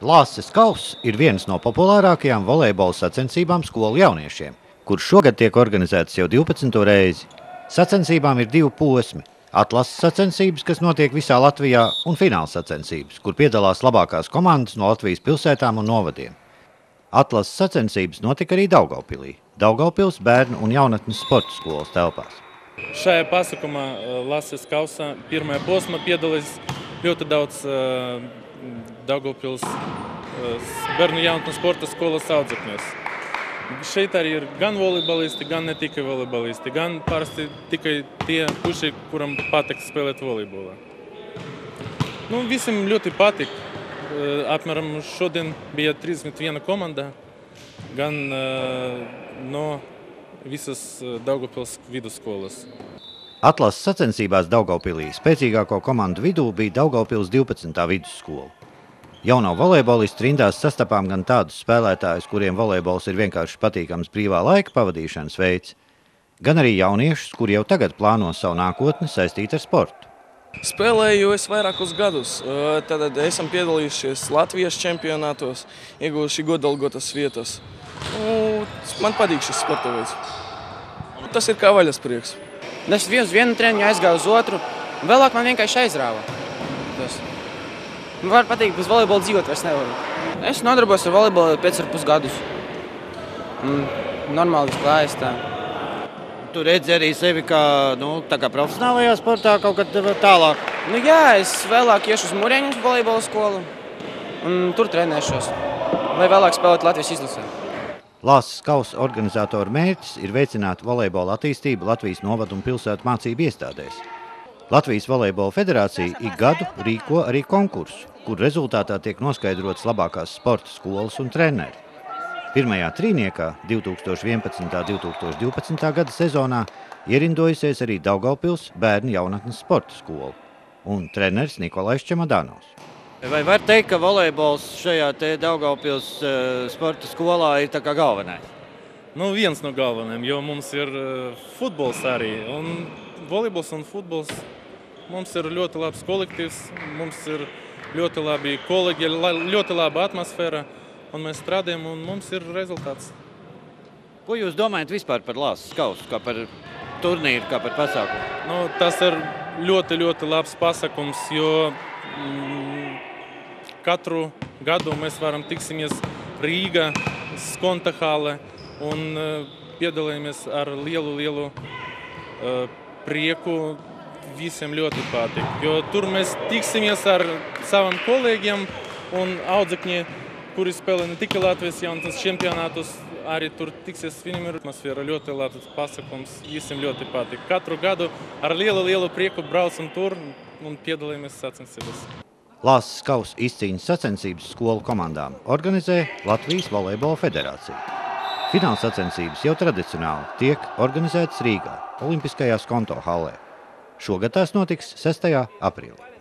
Lāses kauss ir viens no populārākajām volejbola sacensībām skolu jauniešiem, kurš šogad tiek organizētas jau 12. reizi. Sacensībām ir divi posmi – atlases sacensības, kas notiek visā Latvijā, un fināla sacensības, kur piedalās labākās komandas no Latvijas pilsētām un novadiem. Atlases sacensības notika arī Daugavpilī, Daugavpils bērnu un jaunatnes sporta skolas telpās. Šajā pasākumā Lāses kausā pirmajā posmā piedalās ļoti daudz Daugavpils bērnu jaunatnes sporta skolas audzēkņus. Šeit arī ir gan volejbolisti, gan ne tikai volejbolisti, gan parasti tikai tie puiši, kuram patīk spēlēt volejbolā. Visiem ļoti patīk. Apmēram šodien bija 31 komanda, gan no visas Daugavpils vidusskolas. Atlases sacensībās Daugavpilī spēcīgāko komandu vidū bija Daugavpils 12. vidusskola. Jauno volejbolistu rindās sastapām gan tādus spēlētājus, kuriem volejbols ir vienkārši patīkams brīvā laika pavadīšanas veids, gan arī jauniešus, kuri jau tagad plāno savu nākotni saistīt ar sportu. Spēlēju es vairākus gadus. Tad esam piedalījušies Latvijas čempionātos, ieguvuši godalgotas vietas. Man patīk šis sporta veids. Tas ir kā vaļas prieks. Es uz vienu treniņu aizgāju uz otru, un vēlāk man vienkārši aizrāva. Man var pateikt, bez volejbola dzīvot vairs nevaru. Es nodarbos ar volejbolu 5,5 gadus. Normāli klājas tā. Tu redzi arī sevi kā profesionālajā sportā kaut kad tālāk? Jā, es vēlāk iešu uz Mūrēņu volejbola skolu un tur trenēšos, lai vēlāk spēlētu Latvijas izlasē. Lāses kausa organizatoru mērķis ir veicināt volejbola attīstību Latvijas novadu un pilsētu mācību iestādēs. Latvijas volejbola federācija ik gadu rīko arī konkursu, kur rezultātā tiek noskaidrotas labākās sporta skolas un treneri. Pirmajā trīniekā 2011. 2012. gada sezonā ierindojusies arī Daugavpils bērnu jaunatnes sporta skola un treneris Nikolais Čemadanovs. Vai var teikt, ka volejbols šajā Daugavpils sporta skolā ir tā kā galvenais? Viens no galvenajiem, jo mums ir futbols arī. Un volejbols un futbols mums ir ļoti labs kolektīvs, mums ir ļoti labi kolēģi, ļoti laba atmosfēra, un mēs strādājam, un mums ir rezultāts. Ko jūs domājat vispār par Lāses kausu, kā par turnīru, kā par pasākumu? Tas ir ļoti, ļoti labs pasākums, jo katru gadu mēs varam tiksimies Rīga, Skonta hale un piedalāmies ar lielu prieku. Visiem ļoti patīk, jo tur mēs tiksimies ar saviem kolēģiem un audzekņi, kuri spēlē ne tikai Latvijas jaunatnes čempionātus, arī tur tiksies. Viņam ir atmosfēra ļoti labs pasākums, visiem ļoti patīk. Katru gadu ar lielu prieku braucam tur un piedalāmies sacensībās. Lāses kausa izcīņas sacensības skolu komandām organizē Latvijas volejbola federācija. Fināla sacensības jau tradicionāli tiek organizētas Rīgā, Olimpiskajā Skonto halē. Šogad tās notiks 6. aprīlī.